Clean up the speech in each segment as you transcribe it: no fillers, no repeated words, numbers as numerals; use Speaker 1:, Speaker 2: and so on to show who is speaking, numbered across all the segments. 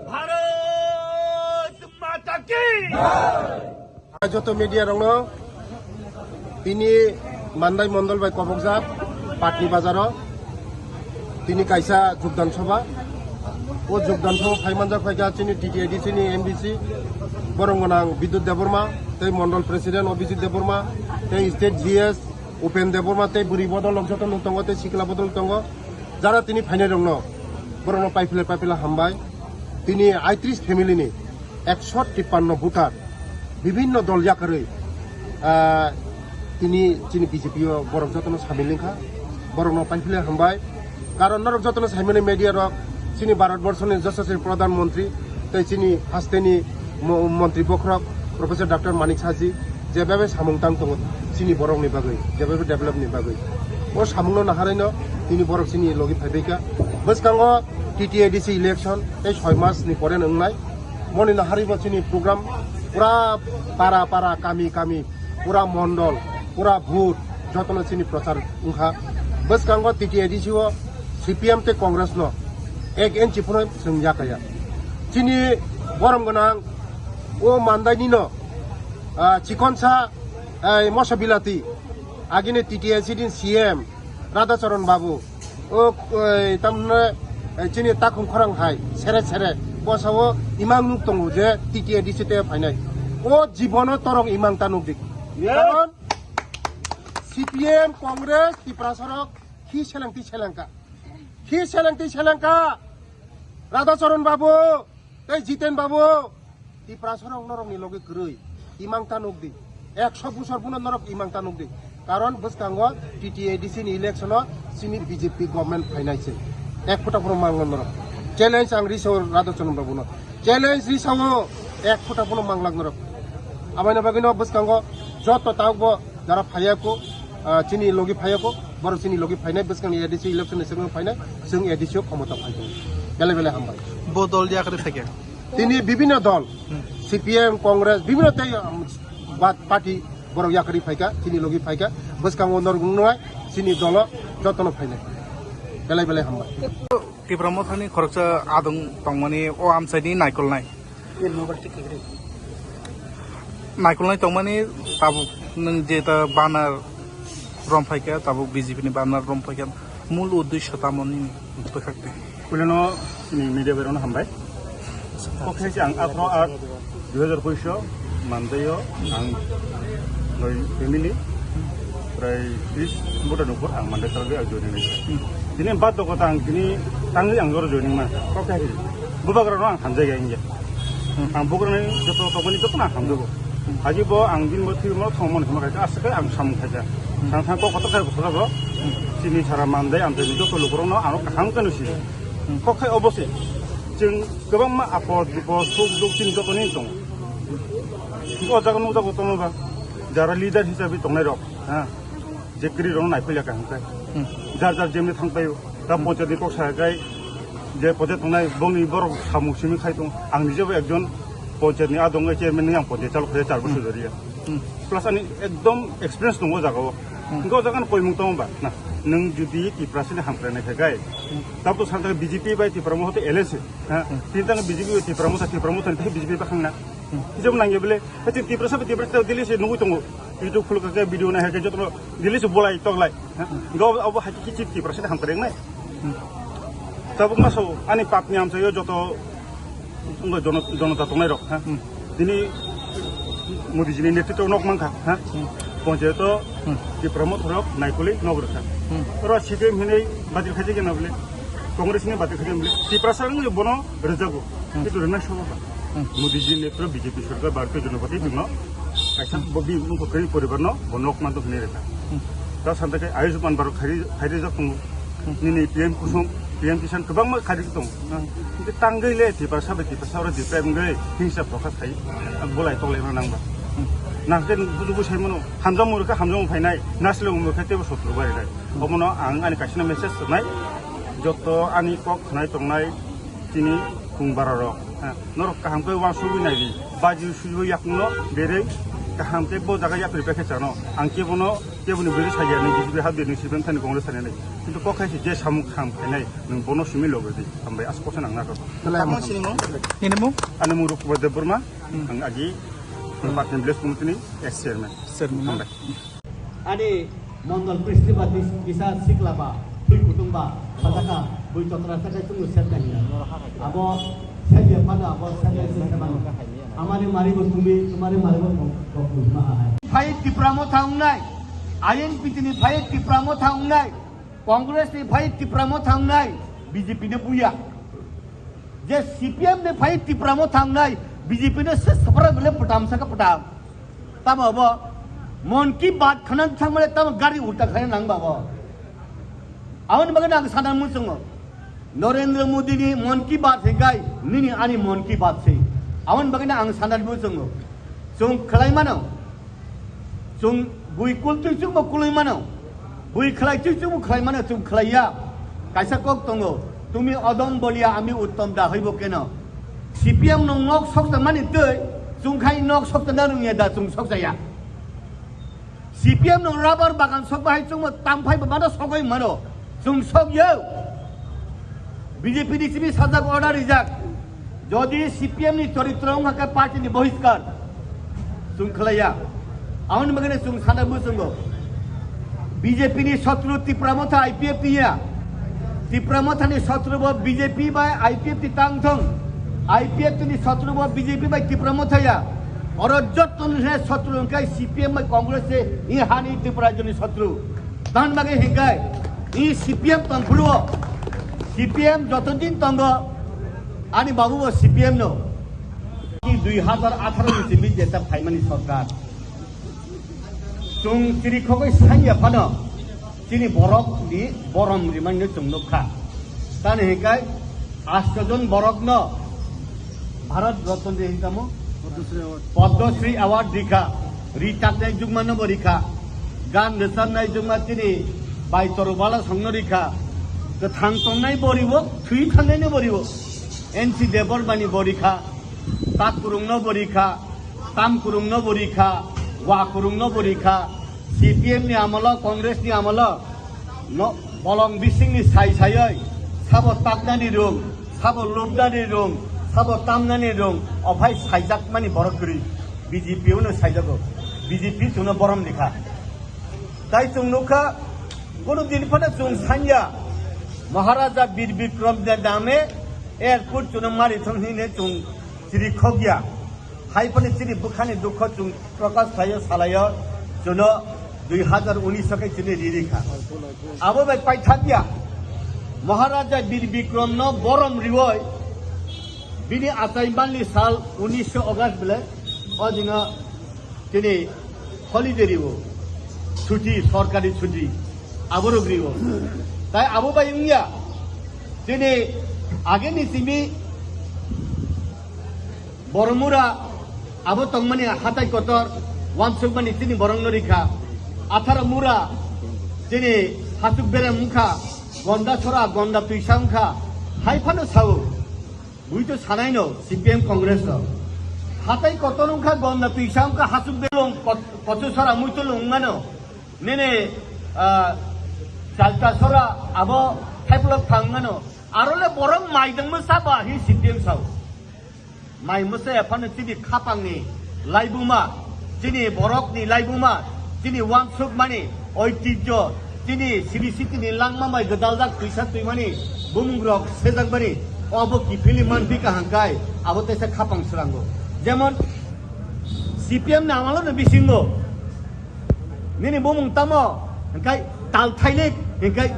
Speaker 1: भारत माता की
Speaker 2: যত মিডিয়া রং তিনি মান্দাই মন্ডল বাই কবকজাত পাটনি বাজার তিনি কাইসা যোগদান সভা ও যোগদান সভা ফাইমানজা ফাইকা চিনি টিটিআইডিসি ni এমবিসি বরংগনাং বিদ্যুৎ দেববর্মা তৈ মন্ডল প্রেসিডেন্ট অভিজিৎ দেববর্মা তৈ স্টেট জিএস উপেন দেববর্মা তৈ বুড়ি বদল লংজতন দङ তৈ সিকলা বদল দङ যারা তিনি ফাইনাই রং বরং পাইফিলে হামবাই তিনি ৩৮ ফ্যামিলিনি ১৫৩ ভোটার বিভিন্ন দল জাকাरै তিনি চিনি বিজেপি বরং যতন সামিলিংখা বরং পাইফিলে হামবাই কারণ নরক যতন সাইমনি মিডিয়া রক চিনি ভারতবর্ষनि যশস্वी প্রধানমন্ত্রী তৈ চিনি হাস্তেনি মন্ত্রী বখরক প্রফেসর ডক্টর মানিক সাজি যেভাবে সামংতাং দङ চিনি বরংनि বাগै যেভাবে ডেভেলপनि বাগै ও সামংनो नाहारैनो তিনি বরং চিনি লগি ফাইবাইকা বসকাंग টিটিআইডিসি ইলেকশন এই 6 মাসनि পরে नंनाय মনি नाहारिबो চিনি প্রোগ্রাম পুরা পাড়া কামি পুরা মন্ডল পুরা ভোট যতন চিনি প্রচার উংখা বসকাंग টিটিআইডিসি ও সিপিএম তে কংগ্রেস ন এক এনচি ফোন संजाखाया চিনি বরং গনাং ও মান্দাইনি ন চিকনসা মশাবিলাতি আগিনে টিটিআইসি দিন সিএম রাধাচরণ বাবু ও তামনে চিনি তাকুম খরাং হাই সেরে বসাও ইমাং নুক দङ যে টিটিআইডিসি তে ফাইনাই ও জীবন তরং ইমাং তানুক দিক কারণ সিপিএম কংগ্রেস ত্রিপুরাসরক কি সেলেংকা রাধাচরণ বাবু এই জিতেন বাবু ত্রিপুরাসরক নরংনি লগে গরৈ ইমাং তানুক দিক 100 বছর পুনঃ নরক ইমাং তানুক দিক কারণ বসকাंग টিটিআইডিসি नि ইলেকশন চিনি বিজেপি গভর্নমেন্ট ফাইনাইছে এক ফোটা পুরো মাংলাং নরক চ্যালেঞ্জ আং রিসাও রাধাচরণ বাবু ন চ্যালেঞ্জ রিসাও এক ফোটা পুরো মাংলাং নরক আবাইনা বাগিনো বসকাंग যত তাওবো যারা ফাইয়াকো চিনি লগি ফাইয়াকো বড় চিনি লগি ফাইনাই বসকাंग এডিসি ইলেকশন এসে ফাইনাই जों এডিসিও ক্ষমতা ফাইগো বেলে হামবাই
Speaker 1: বদল জাকারে থাকে
Speaker 2: তিনি বিভিন্ন দল সিপিএম কংগ্রেস বিভিন্ন পার্টি বড় ইয়াকারি ফাইকা চিনি লগি ফাইকা বসকাंग নরগুং নয় চিনি দল যতন ফাইনাই বেলে হামবাই
Speaker 1: ত্রিপুরা মথানি খরচা আদং তংমানি ও আমসাইনি নাইকলনাই তংমানি তাবু नों जेता बानार रमफाइका ताबु बीजेपी नि बानार रमफाइका मूल उद्देश्य तामनि बखाखते
Speaker 3: कुलेनो मिडिया बेरनो हामबाय ओखेसि आं आफ्रो आर 2025 मानदायो आं नय फेमिली प्राय 30 बोटा नखर आं मानदाय थारगे आं जयनिं दिनै बाद दगता आं दिनै तांगै आं जर जयनिं मा ओखेसि बुबाग्रानो आं थांजाय गायनिया आं बुग्रानि जतो तगनि जतो ना हामदोबो आजिबो आं दिन मथिमो थमन खमाखाय आसके आं सामखायजा थांथां कतखाय बखराबो चिनि सारा मानदाय आमनि जतो लुगरनो आं खामकानुसि कखाय अबसे जों गोबां मा आपद बिपद सुख दुख चिनि जतोनि दं ओ जागोन नु जागो तमबा जारा लिडार हिसाबै दंनाय रक हा जेक्रि रं नायफैलाका हांखाय जार जेमनि थांबायो दा पन्चायतनि कसागाय जे पन्चायत दंनाय बंनि बर सामुसिमि खाय दं आं निजेबो एकजन पन्चायतनि आदङ चेयरमेन आं पन्चायत चालुखाय 4 बोसोर जरिया प्लास आनि एकदम एक्सपिरियेन्स दङ जागाव गो जागोन कयमुं दंबा ना नों जुदि टिप्रासिनि हामफ्रायनायखाय गाय दाबो सानथा बिजेपि बाय टिप्रामो हते एलएसि हा तिनतां बिजेपि टिप्रामो थांथाय बिजेपि बाखांना जब नांगे बले टिप्रासा दिलिसे नुगु दङ इउट्यूब खुलकाय भिडिअ नायखाय जतन दिलिसे बलाय तगलाय गो अब हाकि टिप्रासिनि हामफ्रायनाय दाबो मासो आनि पापनि आमसायो जत जनता दंनाय रक हा दिनै मोदीजीनि नेतृत्व नकमांखा हा पन्चायत टिप्रामो थरक नायकलि नगरखा र सिपिएम हिनै बादिल खाजे गेना बले कांग्रेसनि बादिल खाजे बले टिप्रासां बनो रजागो किन्तु रना सभा मोदीजी नेतृत्व बीजेपी सरकार भारतीय जनता पार्टी दिनो आइसा बबि मुखकरि परिवार न बनक मान दखने रेखा दा सानथाय आयुष्मान भारत खारि जखं निनै पीएम किसान गोबां मा खारि दं किन्तु तांगैले टिप्रासा दिप्रायमगै हिंसा प्रकाश थायो बलाय तगलायनो नांबा नाखदेन बुजुबो सायमनो हामजामुरखा हामजामु फायनाय नासले उमखातेबो सत्रु बारिलाय अमनो आं आनि कासिना मेसेज होनाय जत आनि कक खनाय तंनाय तिनि फुंबारार नरक काहामखै वासुबि नायि बाजि सुजु याकनो बेरै kaham ke bo jaga ya prepare chano angke bono ke boni beri saja ni bijipi ha de sibem thani congress thani nei kintu ko khai je samu kham khainai nung bono simi logodi ambai asposa nang na ko
Speaker 1: Kamu sini mo? Ini mo?
Speaker 3: ane mu ruk bade burma ang agi department bless committee ni ex chairman
Speaker 1: Sir, mo.
Speaker 3: ambai
Speaker 4: Ani Mondol Peristiwa bisa Siklaba, Bui Kutumba, Pataka, Bui Cotra Saka Tunggu Sertani. Abo saya pada abo saya sesaman. Amari mari bertumbi, kemari mari bertumba. Fai tipramo thaungnai, INP ni fai tipramo thaungnai, Congress ni fai tipramo thaungnai, BJP ni puya. Je CPM ni fai tipramo thaungnai, BJP ni sesapara bele petam saka petam. Tam abo मन की बात खनन थांगमले तम गाड़ी उल्टा खाने नंग बाबा आवन बगन आग सादा मुसंग नरेंद्र मोदी नि मन की बात है गाय निनी आनी मन की बात से आवन बगन आग सादा मुसंग जों खलाय मानो जों बुई कुलतु जों कुलय मानो बुई खलाय जों खलाय मानो जों खलाया कायसा कक तंगो तुमी अदम बलिया आमी उत्तम दा हइबो केनो सीपीएम नक सकत मानि तै जों खाय नक सकत ना रुंगे दा जों सकजाया CPM nong rubber bagan sok bahai chung mo tampai babado sokoi mano chung sok yo BJP ni sibi sajak order rijak jodi CPM ni choritrong haka party ni bohiskar chung khlaya aun bagane chung sada busungo BJP ni শত্রু Tipra Motha IPF tia Tipra Motha ni শত্রু bo BJP by IPF ti tangthong IPF ni শত্রু bo BJP by Tipra Motha ya और जतन है शत्रु का CPM में कांग्रेस से ये हानि त्रिपुरा जनी शत्रु दान मागे हिंगाय ये सीपीएम तंगफुलो सीपीएम जतदिन तंग आनी बाबू वो सीपीएम नो कि 2018 नि जेता फाइमानि सरकार जों चिरि खगै साइया फानो चिनि बरक नि बरम रिमान्ड जों नखा दान हिंगाय 8 जन बरक न भारत रत्न दे हिंगामो पद्मश्री अवार्ड रिखा रिटाकनाय जुगमान बरिखा गान रोजाबनाय जुगमा दिनै बायतरबाला संनो रिखा गोथां संनाय बरिबो थुइ थांनायनो बरिबो एनसि देबरबानि बरिखा ताक कुरुंनो बरिखा ताम कुरुंनो बरिखा वा कुरुंनो बरिखा सीपीएम नि आमल कांग्रेस नि आमल न बलं बिसिंनि साइ सायै साबो ताकनानि रुम साबो लुबनानि रुम साबो तामनानि रुम अफाय साइजाक मानि बरकरी बीजेपी उनो साइजाको बीजेपी तुनो बरम लिखा ताई तुंनुखा कोनो दिन फने तुं सान्या महाराजा वीर विक्रम दे नामे एयरपोर्ट तुनो मारि थंहिने तुं चिरि खगिया हाय फने चिरि बुखानि दुख तुं प्रकाश थायो सालायो तुनो 2019 के चिनि रिरिखा आबो बाय पाइथाबिया महाराजा वीर विक्रम न बरम रिवय बिनि आताइबाननि साल 1900 अगस्त बेले अदिन तिनि हलिडे रिवो छुट्टी सरकारी छुट्टी आबरो ग्रिवो ताई आबो बायंगिया तिनि आगे नि सिमि बरमुरा आबो तंगमानि हाताय कतर वानसुकमानि तिनि बरंग रिखा 18 मुरा तिनि हासुक बेरे मुखा गन्दा छरा गन्दा तुइसांखा हाइफानो सावो बुइतो सानायनो सीपीएम कांग्रेस हाताय कतनुखा गन्दा तुइसांखा हासुक बेरं कचु छरा मुइतो लंगानो नेने चालता छरा आबो थाइपलक थांगानो आरोले बरं माइदोंमो साबा हि सीपीएम साव माइ मोसे एफानो तिनि खापांनि लाइबुमा तिनि बरकनि लाइबुमा तिनि वांसुक मानि ऐतिह्य तिनि सिलिसिटिनि लांमामाय गदालजाक फैसा तुइमानि बुमुंग्रक सेजाकबानि अबो कि फिलिमान बिका हांकाय आबो तेसा खापां सरांगो जेमन सीपीएम नामालो न बिसिंगो नेनि बुमुं तामो हांकाय ताल थाइलेक हांकाय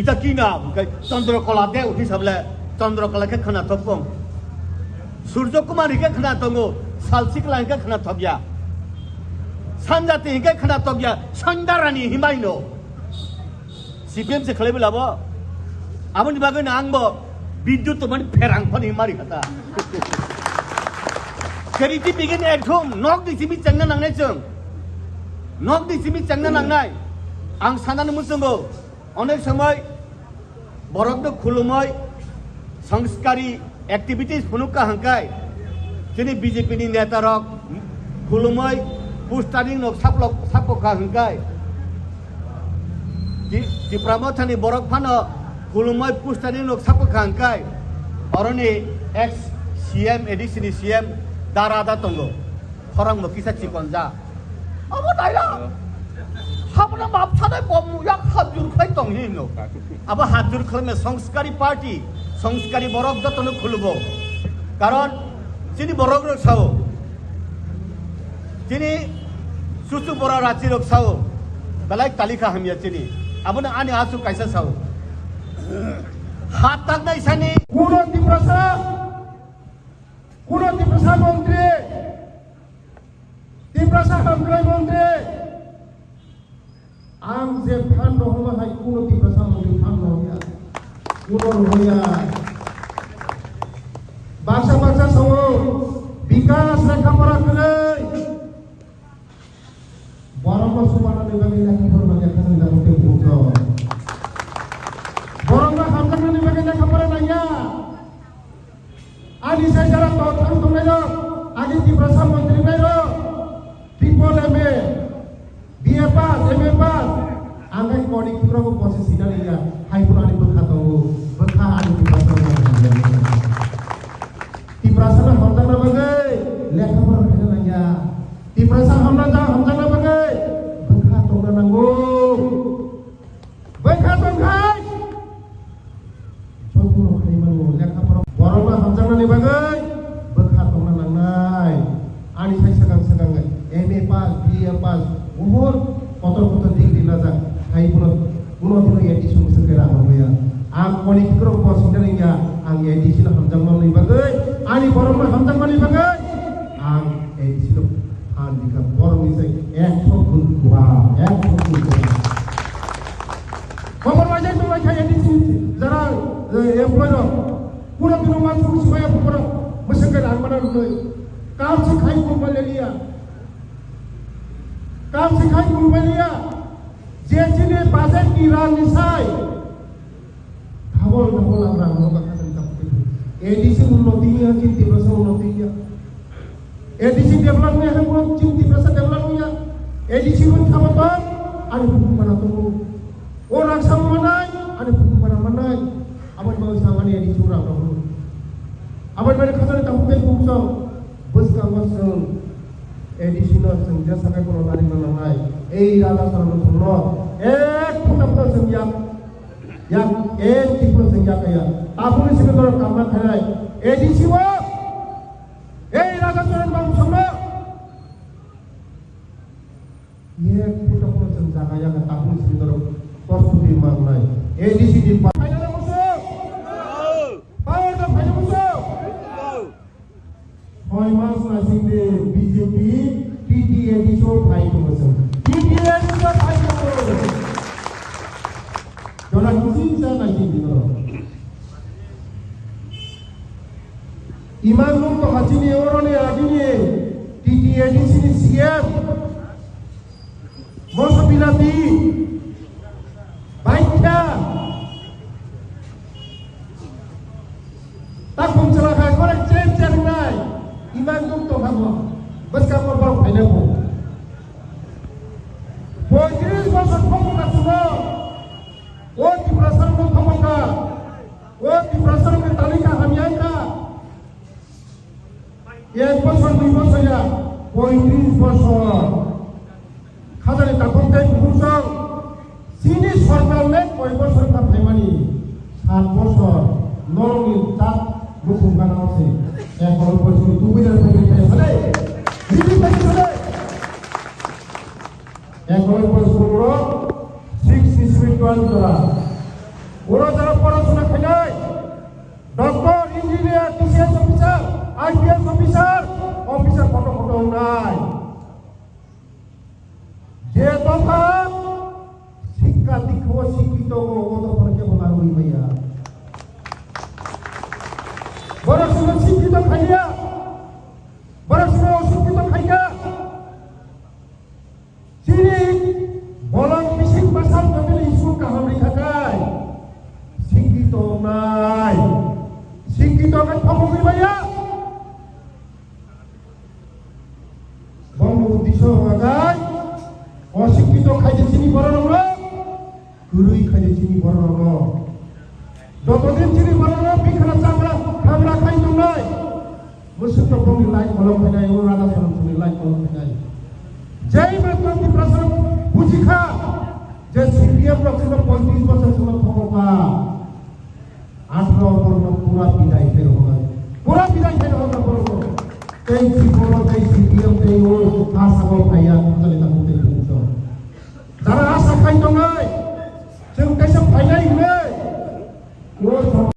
Speaker 4: इता किना हांकाय चंद्रकला देव हिसाबले चंद्रकला के खना थपं सूर्य कुमार के खना तंगो सालसिकला के खना थबिया 산자ते के खना तबिया संदारानि हिमाइनो सीपीएम से खले बिलाबो आबोनि बागै आंबो विद्युत माने फेरांफनि मारि खाता केरिटि बिगिन एकदम नक दिसिमि चंगना नांनाय जों नक दिसिमि चंगना नांनाय आं सानानो मुसंगो अनेक समय बरकनो खुलुमै संस्कारी एक्टिविटीज फुनुका हांकाय जोंनि बीजेपी नि नेता रक खुलुमै pustaning nok saplok hangkai di pramothani borok phano kulumoi pustaning nok saplok hangkai oroni ex CM edisini CM darada tongo khorang mo kisa chikonja amo daila habna bap thadai bom yak hajur khai tong hi no abo hajur khome সংস্কারী party সংস্কারী borok jotono khulubo karon chini borok rok sao chini susu bora rachi rok sao balai talika hamya chini abuna ani asu kaisa sao hat tak nai sani
Speaker 2: kuno tiprasa mantri tiprasa hamkrai mantri ang je phan rohma hai kuno tiprasa mantri phan rohya kuno rohya bangsa sawo bikas lekapara kelai borong sumana nibagi lekapara bagi kan dalam tempo borong hamkan nibagi lekapara naya ani saya jarak tahu tunai agi tiprasa mantri nairo people BA pass MA pass angkai kodi kura ko posisi naliya hai purani berkata berkah ani tiprasa tiprasa na hamdan na bagai lekapara kena naya tiprasa hamdan na bagai berkah tongna nango berkah tongkai contoh kai mango lekapara borong hamdan na bagai berkah tongna nangnai ani sai segang MA pass BA pass umur kotor tinggi naza hai puno dino edisi musakera hoya ang koni kro posindarinya ang edisi na hamjang man ni bagai ani borong na hamjang man ni bagai ang edisi lo han dika borong ni sai ek thokun kuwa khobor wajai to wajai edisi jara employ ro puno dino man supaya puno musakera ang mana loi काम सिखाई को malaria काम सिखाई को malaria जेचिने पासे किरान निसाई धावल आग्रह होगा खान तब एडीसी उन्नति है चिंती प्रसा उन्नति है एडीसी डेवलप में है वो चिंती प्रसा डेवलप हुआ एडीसी को थामता आणि बुku mana तो orang sama manai ani buku mana manai aban bawa sama ni ADC orang dahulu aban mere khazane tahu ke buku bus kawasan edisi no senja sakai kono lari manangai rada sarana sunno ek puna yang tipo senja kaya apuni sini kono kamna khanai edisi wa rada sarana bang sunno ek puna senja kaya ka apuni sini kono prostuti mangai edisi di final musuh power the final musuh Hoi mas nasing de BJP TTAD show fight masam TTAD show fight masam jona kusin sa nasing dino iman lum to hachini orone agini TTAD sini CM mosa bilati baiknya tak pemcelakaan korek cer nai iman to habo bas ka korban phane ko 35 বছর ক্ষমতা ছিল ও ত্রিপুরাসার ক্ষমতা ও ত্রিপুরাসার তালিকা হামিয়াঙ্কা 1 বছর 2 বছর 35 বছর খাজানি তাকমতে পুরুষং চিনি সরকারলে কয় বছর কা ফাইমানি 7 বছর নরনি তাক মুখুম গানা আছে এক গল্প শুরু দুবিদের থেকে ফেলে দিদি ফেলে এক গল্প শুরু 6 স্পিরিচুয়াল দ্বারা ওরা যারা পড়াশোনা খায় doctor engineer TCS officer IPS officer photo নাই যে দফা শিক্ষা দীক্ষা শিক্ষিত ও দফা কেবল আর ওই ভাইয়া পড়াশোনা শিক্ষিত খাইয়া পড়াশোনা অশিক্ষিত খাইয়া চিনি বলক মিশিং ভাষার জমিনে স্কুল কাহাম রেখায় শিক্ষিত নাই শিক্ষিত খবর ভাইয়া বঙ্গবন্ধু খাইছে চিনি বড় রঙ গুরুই খাইছে চিনি বড় রঙ যতদিন চিনি বড় রঙ বিখানা চামড়া খামড়া খাইতো নাই মুসুত বঙ্গি লাইট কলম খাই ও রাধা সরম তুমি লাইট কলম খাই যেই মেতন্তি প্রশ্ন বুঝি খা যে সিপিএম রক্ষিত 35 বছর ছিল ক্ষমতা 18 বর্ষ পুরা বিদায় ফের হবে পুরা বিদায় ফের হবে বড় এই জীবন এই সিপিএম এই ও আসাম ভাইয়া চলে